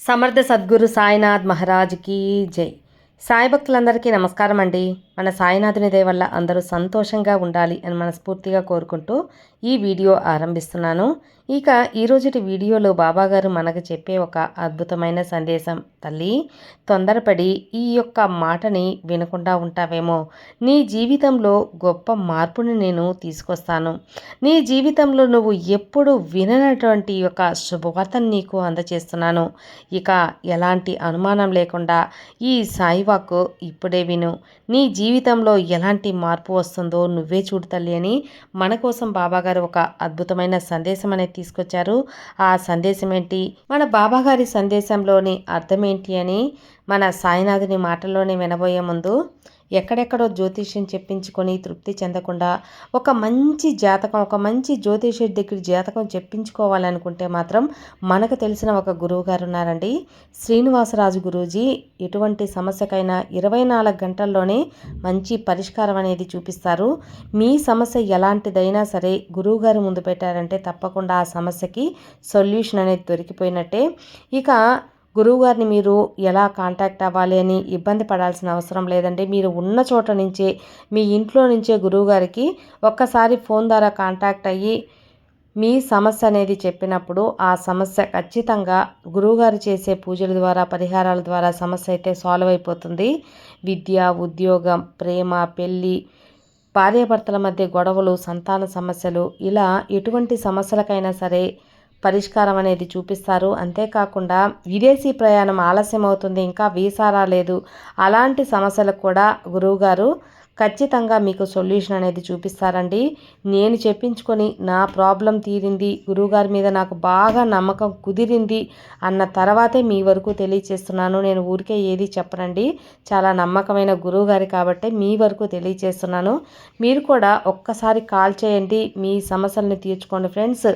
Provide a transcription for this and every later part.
సమర్థ సద్గురు సాయినాథ్ మహారాజ్కి జై. సాయి భక్తులందరికీ నమస్కారం అండి. మన సాయినాథుని దయ వల్ల అందరూ సంతోషంగా ఉండాలి అని మనస్ఫూర్తిగా కోరుకుంటూ ఈ వీడియో ఆరంభిస్తున్నాను. ఇక ఈరోజుటి వీడియోలో బాబాగారు మనకు చెప్పే ఒక అద్భుతమైన సందేశం. తల్లి, తొందరపడి ఈ యొక్క మాటని వినకుండా ఉంటావేమో. నీ జీవితంలో గొప్ప మార్పుని నేను తీసుకొస్తాను. నీ జీవితంలో నువ్వు ఎప్పుడు విననటువంటి యొక్క శుభవార్తను నీకు అందచేస్తున్నాను. ఇక ఎలాంటి అనుమానం లేకుండా ఈ సాయివాక్కు ఇప్పుడే విను. నీ జీవితంలో ఎలాంటి మార్పు వస్తుందో నువ్వే చూడు తల్లి అని మన కోసం బాబాగారు ఒక అద్భుతమైన సందేశం అనేది తీసుకొచ్చారు. ఆ సందేశం ఏంటి, మన బాబాగారి సందేశంలోని అర్థం ఏంటి అని మన సాయినాథుని మాటల్లోనే వినబోయే ముందు, ఎక్కడెక్కడో జ్యోతిష్యం చెప్పించుకొని తృప్తి చెందకుండా ఒక మంచి జాతకం, ఒక మంచి జ్యోతిష్యుడి దగ్గర జాతకం చెప్పించుకోవాలనుకుంటే మాత్రం మనకు తెలిసిన ఒక గురువు గారు ఉన్నారండి, శ్రీనివాసరాజు గురూజీ. ఎటువంటి సమస్యకైనా 24 గంటల్లోనే మంచి పరిష్కారం అనేది చూపిస్తారు. మీ సమస్య ఎలాంటిదైనా సరే గురువుగారు ముందు పెట్టారంటే తప్పకుండా ఆ సమస్యకి సొల్యూషన్ అనేది దొరికిపోయినట్టే. ఇక గురువుగారిని మీరు ఎలా కాంటాక్ట్ అవ్వాలి అని ఇబ్బంది పడాల్సిన అవసరం లేదండి. మీరు ఉన్న చోట నుంచే, మీ ఇంట్లో నుంచే గురువుగారికి ఒక్కసారి ఫోన్ ద్వారా కాంటాక్ట్ అయ్యి మీ సమస్య అనేది చెప్పినప్పుడు ఆ సమస్య ఖచ్చితంగా గురువుగారు చేసే పూజల ద్వారా, పరిహారాల ద్వారా సమస్య అయితే సాల్వ్ అయిపోతుంది. విద్య, ఉద్యోగం, ప్రేమ, పెళ్ళి, భార్యాభర్తల మధ్య గొడవలు, సంతాన సమస్యలు, ఇలా ఎటువంటి సమస్యలకైనా సరే పరిష్కారం అనేది చూపిస్తారు. అంతేకాకుండా విదేశీ ప్రయాణం ఆలస్యం అవుతుంది, ఇంకా వీసా రాలేదు, అలాంటి సమస్యలకు కూడా గురువుగారు ఖచ్చితంగా మీకు సొల్యూషన్ అనేది చూపిస్తారండి. నేను చెప్పించుకొని నా ప్రాబ్లం తీరింది, గురువుగారి మీద నాకు బాగా నమ్మకం కుదిరింది అన్న తర్వాతే మీ వరకు తెలియచేస్తున్నాను. నేను ఊరికే ఏది చెప్పనండి, చాలా నమ్మకమైన గురువుగారి కాబట్టి మీ వరకు తెలియచేస్తున్నాను. మీరు కూడా ఒక్కసారి కాల్ చేయండి, మీ సమస్యలను తీర్చుకోండి ఫ్రెండ్స్.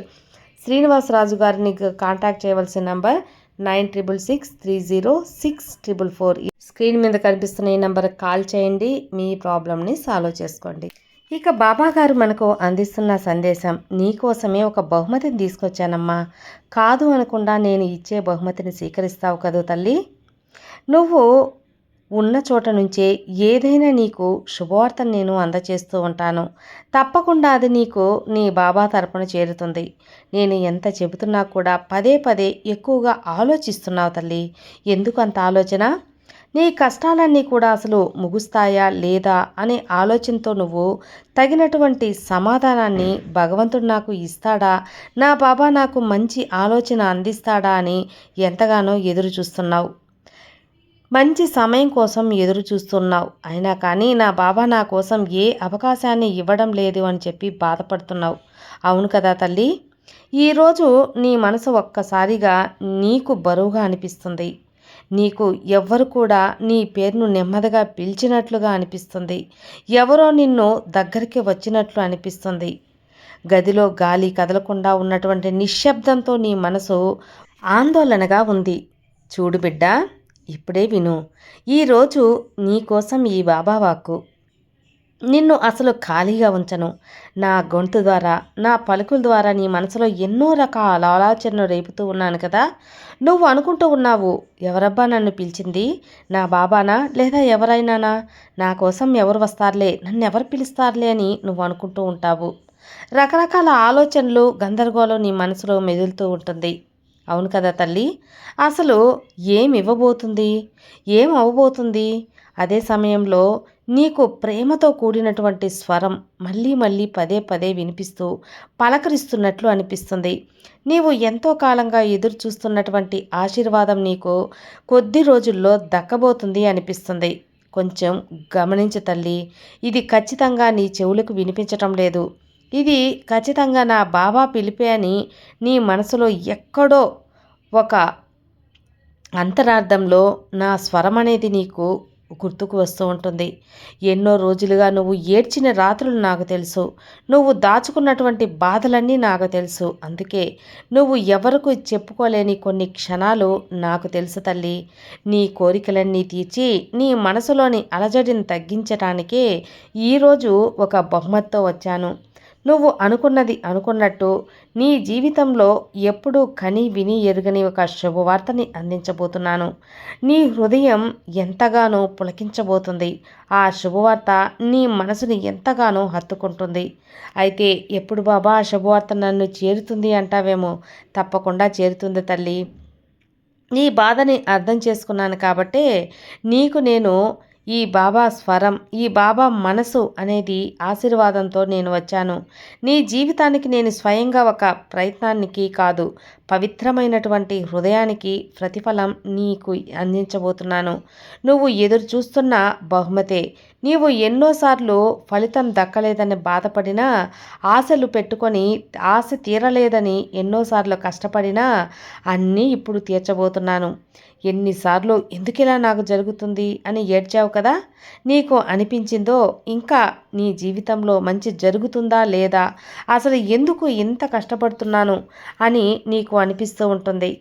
శ్రీనివాసరాజు గారిని కాంటాక్ట్ చేయవలసిన నంబర్ 96300644. స్క్రీన్ మీద కనిపిస్తున్న ఈ నెంబర్కి కాల్ చేయండి, మీ ప్రాబ్లమ్ని సాల్వ్ చేసుకోండి. ఇక బాబా గారు మనకు అందిస్తున్న సందేశం, నీకోసమే ఒక బహుమతిని తీసుకొచ్చానమ్మా. కాదు అనకుండా నేను ఇచ్చే బహుమతిని స్వీకరిస్తావు కదూ తల్లి. నువ్వు ఉన్న చోట నుంచే ఏదైనా నీకు శుభవార్తను నేను అందచేస్తూ ఉంటాను. తప్పకుండా అది నీకు నీ బాబా తరపున చేరుతుంది. నేను ఎంత చెబుతున్నా కూడా పదే పదే ఎక్కువగా ఆలోచిస్తున్నావు తల్లి. ఎందుకు అంత ఆలోచన? నీ కష్టాలన్నీ కూడా అసలు ముగుస్తాయా లేదా అనే ఆలోచనతో నువ్వు తగినటువంటి సమాధానాన్ని భగవంతుడు నాకు ఇస్తాడా, నా బాబా నాకు మంచి ఆలోచన అందిస్తాడా అని ఎంతగానో ఎదురు చూస్తున్నావు. మంచి సమయం కోసం ఎదురు చూస్తున్నావు. అయినా కానీ నా బాబా నా కోసం ఏ అవకాశాన్ని ఇవ్వడం లేదు అని చెప్పి బాధపడుతున్నావు. అవును కదా తల్లి. ఈరోజు నీ మనసు ఒక్కసారిగా నీకు బరువుగా అనిపిస్తుంది. నీకు ఎవ్వరు కూడా నీ పేరును నెమ్మదిగా పిలిచినట్లుగా అనిపిస్తుంది. ఎవరో నిన్ను దగ్గరికి వచ్చినట్లు అనిపిస్తుంది. గదిలో గాలి కదలకుండా ఉన్నటువంటి నిశ్శబ్దంతో నీ మనసు ఆందోళనగా ఉంది. చూడు బిడ్డ, ఇప్పుడే విను. ఈరోజు నీకోసం ఈ బాబా వాక్కు. నిన్ను అసలు ఖాళీగా ఉంచను. నా గొంతు ద్వారా, నా పలుకుల ద్వారా నీ మనసులో ఎన్నో రకాల ఆలోచనలు రేపుతూ ఉన్నాను కదా. నువ్వు అనుకుంటూ ఉన్నావు, ఎవరబ్బా నన్ను పిలిచింది, నా బాబానా లేదా ఎవరైనానా, నా కోసం ఎవరు వస్తారులే, నన్ను ఎవరు పిలుస్తారులే అని నువ్వు అనుకుంటూ ఉంటావు. రకరకాల ఆలోచనలు, గందరగోళం నీ మనసులో మెదులుతూ ఉంటుంది. అవును కదా తల్లి. అసలు ఏం ఇవ్వబోతుంది, ఏం అవ్వబోతుంది? అదే సమయంలో నీకు ప్రేమతో కూడినటువంటి స్వరం మళ్ళీ మళ్ళీ పదే పదే వినిపిస్తూ పలకరిస్తున్నట్లు అనిపిస్తుంది. నీవు ఎంతో కాలంగా ఎదురు చూస్తున్నటువంటి ఆశీర్వాదం నీకు కొద్ది రోజుల్లో దక్కబోతుంది అనిపిస్తుంది. కొంచెం గమనించు తల్లి. ఇది ఖచ్చితంగా నీ చెవులకు వినిపించటం లేదు. ఇది ఖచ్చితంగా నా బాబా పిలిపే అని నీ మనసులో ఎక్కడో ఒక అంతరార్థంలో నా స్వరం అనేది నీకు గుర్తుకు వస్తూ ఉంటుంది. ఎన్నో రోజులుగా నువ్వు ఏడ్చిన రాత్రులు నాకు తెలుసు. నువ్వు దాచుకున్నటువంటి బాధలన్నీ నాకు తెలుసు. అందుకే నువ్వు ఎవరికి చెప్పుకోలేని కొన్ని క్షణాలు నాకు తెలుసు తల్లి. నీ కోరికలన్నీ తీర్చి నీ మనసులోని అలజడిని తగ్గించటానికే ఈరోజు ఒక బహుమతితో వచ్చాను. నువ్వు అనుకున్నది అనుకున్నట్టు నీ జీవితంలో ఎప్పుడూ కని విని ఎరుగని ఒక శుభవార్తని అందించబోతున్నాను. నీ హృదయం ఎంతగానో పులకించబోతుంది. ఆ శుభవార్త నీ మనసుని ఎంతగానో హత్తుకుంటుంది. అయితే ఎప్పుడు బాబా ఆ శుభవార్త నన్ను చేరుతుంది అంటావేమో, తప్పకుండా చేరుతుంది తల్లి. నీ బాధని అర్థం చేసుకున్నాను కాబట్టే నీకు నేను ఈ బాబా స్వరం, ఈ బాబా మనసు అనేది ఆశీర్వాదంతో నేను వచ్చాను. నీ జీవితానికి నేను స్వయంగా ఒక ప్రయత్నానికి కాదు, పవిత్రమైనటువంటి హృదయానికి ప్రతిఫలం నీకు అందించబోతున్నాను. నువ్వు ఎదురు చూస్తున్న బహుమతే. నీవు ఎన్నోసార్లు ఫలితం దక్కలేదని బాధపడినా, ఆశలు పెట్టుకొని ఆశ తీరలేదని ఎన్నోసార్లు కష్టపడినా అన్నీ ఇప్పుడు తీర్చబోతున్నాను. ఎన్నిసార్లు ఎందుకిలా నాకు జరుగుతుంది అని ఏడ్చావు కదా, నీకు అనిపించిందో ఇంకా నీ జీవితంలో మంచి జరుగుతుందా లేదా, అసలు ఎందుకు ఇంత కష్టపడుతున్నాను అని నీకు అనిపిస్తూ ఉంటుంది.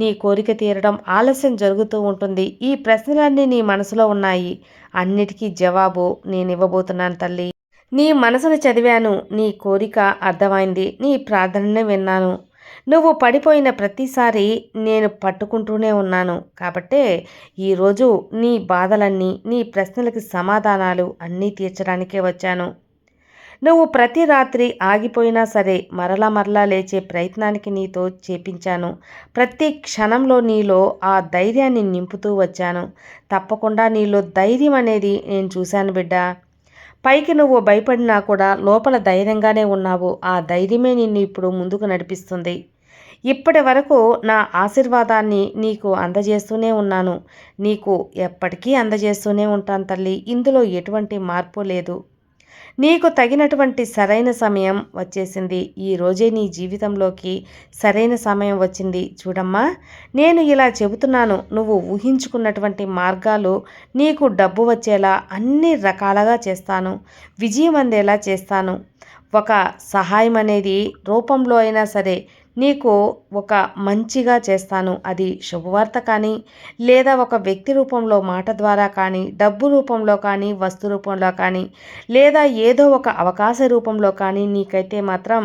నీ కోరిక తీరడం ఆలస్యం జరుగుతూ ఉంటుంది. ఈ ప్రశ్నలన్నీ నీ మనసులో ఉన్నాయి. అన్నిటికీ జవాబు నేను ఇవ్వబోతున్నాను తల్లి. నీ మనసును చదివాను, నీ కోరిక అర్థమైంది, నీ ప్రార్థననే విన్నాను. నువ్వు పడిపోయిన ప్రతిసారి నేను పట్టుకుంటూనే ఉన్నాను. కాబట్టే ఈరోజు నీ బాధలన్నీ, నీ ప్రశ్నలకి సమాధానాలు అన్నీ తీర్చడానికే వచ్చాను. నువ్వు ప్రతి రాత్రి ఆగిపోయినా సరే మరలా లేచే ప్రయత్నానికి నీతో చేపించాను. ప్రతి క్షణంలో నీలో ఆ ధైర్యాన్ని నింపుతూ వచ్చాను. తప్పకుండా నీలో ధైర్యం అనేది నేను చూశాను బిడ్డ. పైకి నువ్వు భయపడినా కూడా లోపల ధైర్యంగానే ఉన్నావు. ఆ ధైర్యమే నిన్ను ఇప్పుడు ముందుకు నడిపిస్తుంది. ఇప్పటి వరకు నా ఆశీర్వాదాన్ని నీకు అందజేస్తూనే ఉన్నాను. నీకు ఎప్పటికీ అందజేస్తూనే ఉంటాను తల్లి. ఇందులో ఎటువంటి మార్పు లేదు. నీకు తగినటువంటి సరైన సమయం వచ్చేసింది. ఈరోజే నీ జీవితంలోకి సరైన సమయం వచ్చింది. చూడమ్మా, నేను ఇలా చెబుతున్నాను. నువ్వు ఊహించుకున్నటువంటి మార్గాలు నీకు డబ్బు వచ్చేలా అన్ని రకాలుగా చేస్తాను. విజయం అందేలా చేస్తాను. ఒక సహాయం అనేది రూపంలో అయినా సరే నీకు ఒక మంచిగా చేస్తాను. అది శుభవార్త కానీ, లేదా ఒక వ్యక్తి రూపంలో మాట ద్వారా కానీ, డబ్బు రూపంలో కానీ, వస్తు రూపంలో కానీ, లేదా ఏదో ఒక అవకాశ రూపంలో కానీ నీకైతే మాత్రం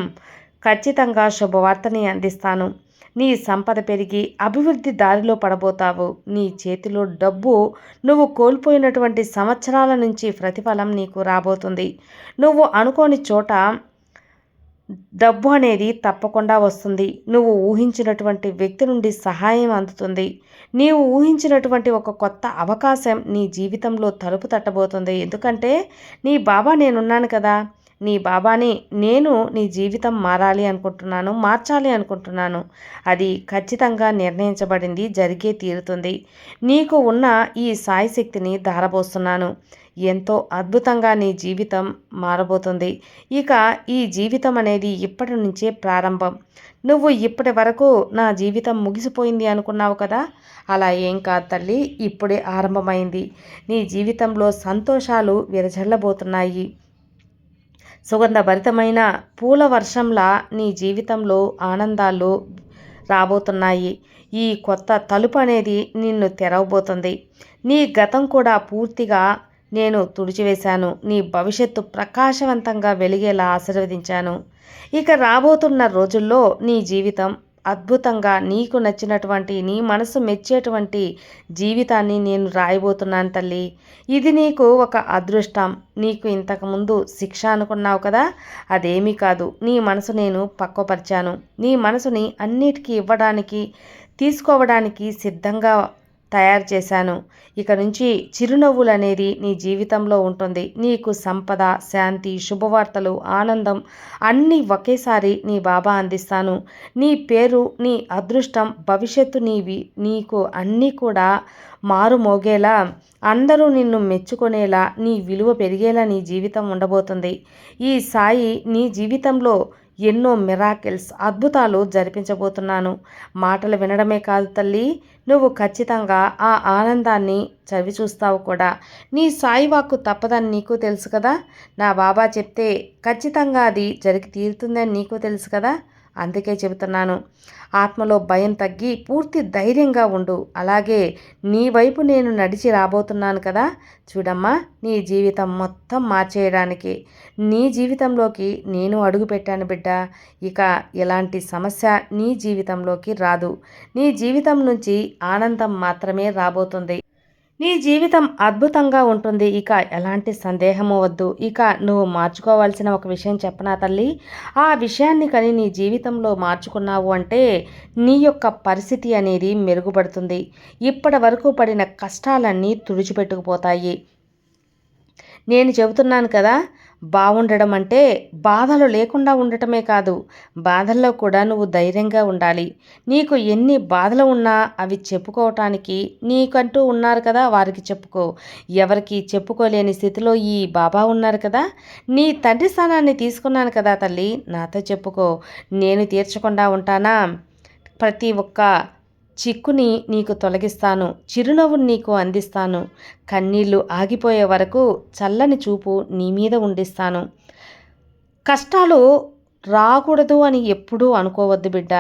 ఖచ్చితంగా శుభవార్తని అందిస్తాను. నీ సంపద పెరిగి అభివృద్ధి దారిలో పడబోతావు. నీ చేతిలో డబ్బు నువ్వు కోల్పోయినటువంటి సంవత్సరాల నుంచి ప్రతిఫలం నీకు రాబోతుంది. నువ్వు అనుకోని చోట డబ్బు అనేది తప్పకుండా వస్తుంది. నువ్వు ఊహించినటువంటి వ్యక్తి నుండి సహాయం అందుతుంది. నీవు ఊహించినటువంటి ఒక కొత్త అవకాశం నీ జీవితంలో తలుపు తట్టబోతుంది. ఎందుకంటే నీ బాబా నేనున్నాను కదా. నీ బాబాని నేను నీ జీవితం మారాలి అనుకుంటున్నాను, మార్చాలి అనుకుంటున్నాను. అది ఖచ్చితంగా నిర్ణయించబడింది, జరిగే తీరుతుంది. నీకు ఉన్న ఈ సాయి శక్తిని ధారపోస్తున్నాను. ఎంతో అద్భుతంగా నీ జీవితం మారబోతుంది. ఇక ఈ జీవితం అనేది ఇప్పటి నుంచే ప్రారంభం. నువ్వు ఇప్పటి వరకు నా జీవితం ముగిసిపోయింది అనుకున్నావు కదా, అలా ఏం కాదు తల్లి, ఇప్పుడే ఆరంభమైంది. నీ జీవితంలో సంతోషాలు విరజల్లబోతున్నాయి. సుగంధభరితమైన పూల వర్షంలా నీ జీవితంలో ఆనందాలు రాబోతున్నాయి. ఈ కొత్త తలుపు అనేది నిన్ను తెరవబోతుంది. నీ గతం కూడా పూర్తిగా నేను తుడిచివేశాను. నీ భవిష్యత్తు ప్రకాశవంతంగా వెలిగేలా ఆశీర్వదించాను. ఇక రాబోతున్న రోజుల్లో నీ జీవితం అద్భుతంగా నీకు నచ్చినటువంటి, నీ మనసు మెచ్చేటువంటి జీవితాన్ని నేను రాయబోతున్నాను తల్లి. ఇది నీకు ఒక అదృష్టం. నీకు ఇంతకుముందు శిక్ష అనుకున్నావు కదా, అదేమీ కాదు. నీ మనసు నేను పక్వపరిచాను. నీ మనసుని అన్నిటికీ ఇవ్వడానికి, తీసుకోవడానికి సిద్ధంగా తయారు చేశాను. ఇక నుంచి చిరునవ్వులు అనేది నీ జీవితంలో ఉంటుంది. నీకు సంపద, శాంతి, శుభవార్తలు, ఆనందం అన్నీ ఒకేసారి నీ బాబా అందిస్తాను. నీ పేరు, నీ అదృష్టం, భవిష్యత్తు నీకు అన్నీ కూడా మారుమోగేలా, అందరూ నిన్ను మెచ్చుకునేలా, నీ విలువ పెరిగేలా నీ జీవితం ఉండబోతుంది. ఈ సాయి నీ జీవితంలో ఎన్నో మిరాకిల్స్, అద్భుతాలు జరిపించబోతున్నాను. మాటలు వినడమే కాదు తల్లి, నువ్వు ఖచ్చితంగా ఆ ఆనందాన్ని చవి చూస్తావు కూడా. నీ సాయి వాక్కు తప్పదని నీకు తెలుసు కదా. నా బాబా చెప్తే ఖచ్చితంగా అది జరిగి తీరుతుందని నీకు తెలుసు కదా. అందుకే చెబుతున్నాను, ఆత్మలో భయం తగ్గి పూర్తి ధైర్యంగా ఉండు. అలాగే నీ వైపు నేను నడిచి రాబోతున్నాను కదా, చూడమ్మా, నీ జీవితం మొత్తం మార్చేయడానికి నీ జీవితంలోకి నేను అడుగు పెట్టాను బిడ్డ. ఇక ఎలాంటి సమస్య నీ జీవితంలోకి రాదు. నీ జీవితం నుంచి ఆనందం మాత్రమే రాబోతుంది. నీ జీవితం అద్భుతంగా ఉంటుంది. ఇక ఎలాంటి సందేహము వద్దు. ఇక నువ్వు మార్చుకోవాల్సిన ఒక విషయం చెప్పనా తల్లి? ఆ విషయాన్ని కానీ నీ జీవితంలో మార్చుకున్నావు అంటే నీ యొక్క పరిస్థితి అనేది మెరుగుపడుతుంది. ఇప్పటి వరకు పడిన కష్టాలన్నీ తుడిచిపెట్టుకుపోతాయి. నేను చెబుతున్నాను కదా, బాగుండడం అంటే బాధలు లేకుండా ఉండటమే కాదు, బాధల్లో కూడా నువ్వు ధైర్యంగా ఉండాలి. నీకు ఎన్ని బాధలు ఉన్నా అవి చెప్పుకోవటానికి నీకంటూ ఉన్నారు కదా, వారికి చెప్పుకో. ఎవరికి చెప్పుకోలేని స్థితిలో ఈ బాబా ఉన్నారు కదా, నీ తండ్రి స్థానాన్ని తీసుకున్నాను కదా తల్లి, నాతో చెప్పుకో. నేను తీర్చకుండా ఉంటానా? ప్రతి ఒక్క చిక్కుని నీకు తొలగిస్తాను, చిరునవ్వుని నీకు అందిస్తాను, కన్నీళ్లు ఆగిపోయే వరకు చల్లని చూపు నీ మీద ఉండిస్తాను. కష్టాలు రాకూడదు అని ఎప్పుడూ అనుకోవద్దు బిడ్డ.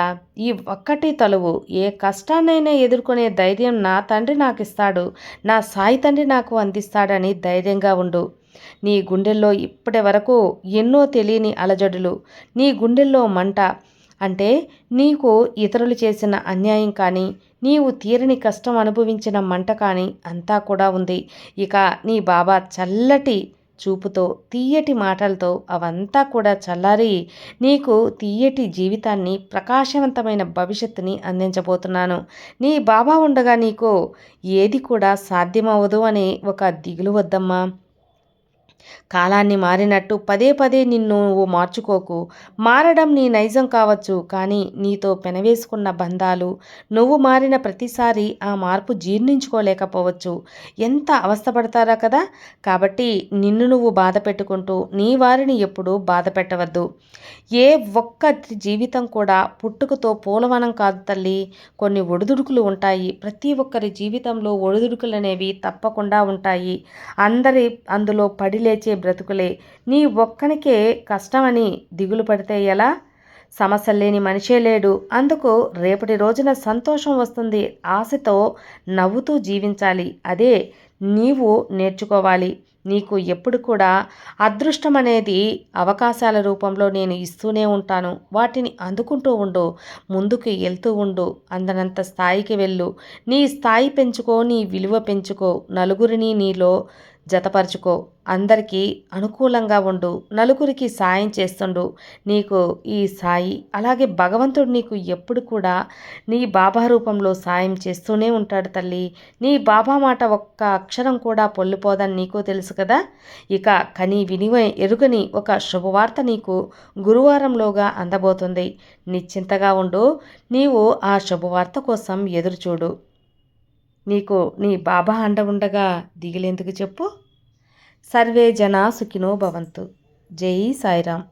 ఈ ఒక్కటి తలువు, ఏ కష్టాన్నైనా ఎదుర్కొనే ధైర్యం నా తండ్రి నాకు ఇస్తాడు, నా సాయి తండ్రి నాకు అందిస్తాడని ధైర్యంగా ఉండు. నీ గుండెల్లో ఇప్పటి వరకు ఎన్నో తెలియని అలజడులు, నీ గుండెల్లో మంట, అంటే నీకు ఇతరులు చేసిన అన్యాయం కానీ, నీవు తీరని కష్టం అనుభవించిన మంట కానీ అంతా కూడా ఉంది. ఇక నీ బాబా చల్లటి చూపుతో, తీయటి మాటలతో అవంతా కూడా చల్లారి నీకు తీయటి జీవితాన్ని, ప్రకాశవంతమైన భవిష్యత్తుని అందించబోతున్నాను. నీ బాబా ఉండగా నీకు ఏది కూడా సాధ్యమవ్వదు అనే ఒక దిగులు వద్దమ్మా. కాలాన్ని మారినట్టు పదే పదే నిన్ను నువ్వు మార్చుకోకు. మారడం నీ నైజం కావచ్చు, కానీ నీతో పెనవేసుకున్న బంధాలు నువ్వు మారిన ప్రతిసారి ఆ మార్పు జీర్ణించుకోలేకపోవచ్చు. ఎంత అవస్థపడతారా కదా. కాబట్టి నిన్ను నువ్వు బాధ పెట్టుకుంటూ నీ వారిని ఎప్పుడూ బాధ పెట్టవద్దు. ఏ ఒక్క జీవితం కూడా పుట్టుకతో పూలవనం కాదు తల్లి. కొన్ని ఒడిదుడుకులు ఉంటాయి. ప్రతి ఒక్కరి జీవితంలో ఒడిదుడుకులు అనేవి తప్పకుండా ఉంటాయి. అందరి అందులో పడి లేచే బ్రతుకులే. నీ ఒక్కనికే కష్టమని దిగులు పడితే ఎలా? సమస్యలు లేని మనిషే లేడు. అందుకు రేపటి రోజున సంతోషం వస్తుంది. ఆశతో నవ్వుతూ జీవించాలి. అదే నీవు నేర్చుకోవాలి. నీకు ఎప్పుడు కూడా అదృష్టం అనేది అవకాశాల రూపంలో నేను ఇస్తూనే ఉంటాను. వాటిని అందుకుంటూ ఉండు, ముందుకు వెళ్తూ ఉండు, అందనంత స్థాయికి వెళ్ళు. నీ స్థాయి పెంచుకో, నీ విలువ పెంచుకో, నలుగురిని నీలో జతపరుచుకో, అందరికీ అనుకూలంగా ఉండు, నలుగురికి సాయం చేస్తుండు. నీకు ఈ సాయి, అలాగే భగవంతుడు నీకు ఎప్పుడు కూడా నీ బాబా రూపంలో సాయం చేస్తూనే ఉంటాడు తల్లి. నీ బాబా మాట ఒక్క అక్షరం కూడా పొల్లిపోదని నీకు తెలుసు కదా. ఇక కని వినివ ఎరుగని ఒక శుభవార్త నీకు గురువారంలోగా అందబోతుంది. నిశ్చింతగా ఉండు. నీవు ఆ శుభవార్త కోసం ఎదురుచూడు. నీకు నీ బాబా అండ ఉండగా దిగులేందుకు చెప్పు. సర్వే జనా సుఖినో భవంతు. జై సాయిరామ్.